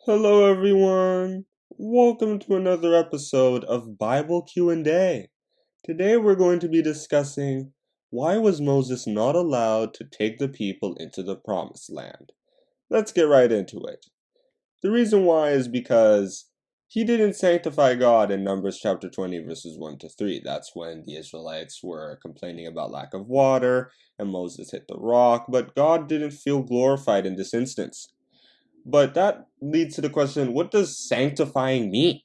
Hello everyone. Welcome to another episode of Bible Q&A. Today we're going to be discussing why was Moses not allowed to take the people into the promised land. Let's get right into it. The reason why is because he didn't sanctify God in Numbers chapter 20 verses 1 to 3. That's when the Israelites were complaining about lack of water and Moses hit the rock, but God didn't feel glorified in this instance. But that leads to the question, what does sanctifying mean?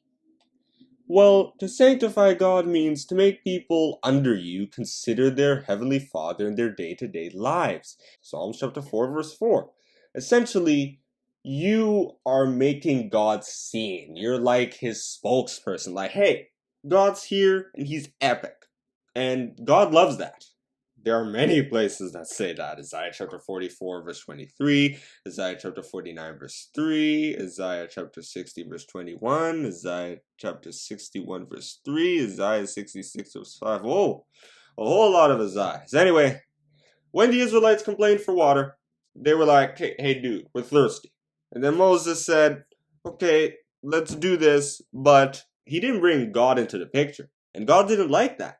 Well, to sanctify God means to make people under you consider their heavenly Father in their day-to-day lives. Psalms chapter 4 verse 4. Essentially, you are making God seen. You're like his spokesperson. Like, hey, God's here and he's epic. And God loves that. There are many places that say that. Isaiah chapter 44 verse 23, Isaiah chapter 49 verse 3, Isaiah chapter 60 verse 21, Isaiah chapter 61 verse 3, Isaiah 66 verse 5. Oh, a whole lot of Isaiahs. Anyway, when the Israelites complained for water, they were like, hey dude, we're thirsty. And then Moses said, okay, let's do this, but he didn't bring God into the picture. And God didn't like that.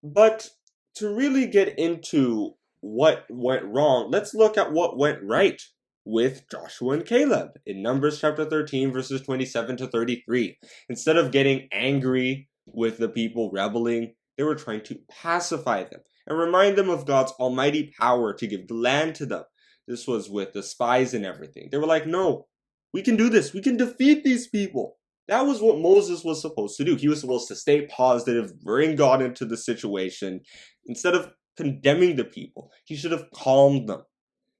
But to really get into what went wrong, let's look at what went right with Joshua and Caleb in Numbers chapter 13 verses 27 to 33. Instead of getting angry with the people rebelling, they were trying to pacify them and remind them of God's almighty power to give the land to them. This was with the spies and everything. They were like, no, we can do this. We can defeat these people. That was what Moses was supposed to do. He was supposed to stay positive, bring God into the situation. Instead of condemning the people, he should have calmed them.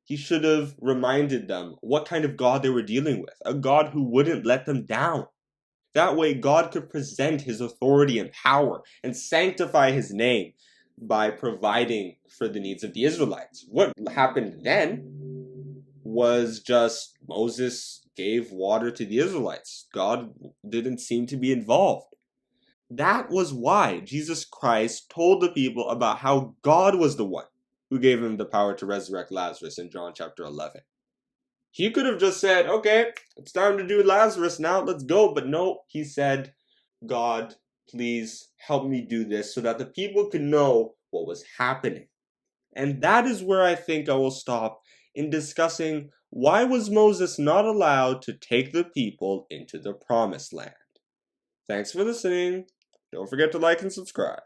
He should have reminded them what kind of God they were dealing with. A God who wouldn't let them down. That way, God could present his authority and power and sanctify his name by providing for the needs of the Israelites. What happened then was just Moses gave water to the Israelites. God didn't seem to be involved. That was why Jesus Christ told the people about how God was the one who gave him the power to resurrect Lazarus in John chapter 11. He could have just said, okay, it's time to do Lazarus now, let's go. But no, he said, God, please help me do this so that the people could know what was happening. And that is where I think I will stop in discussing why was Moses not allowed to take the people into the promised land. Thanks for listening. Don't forget to like and subscribe.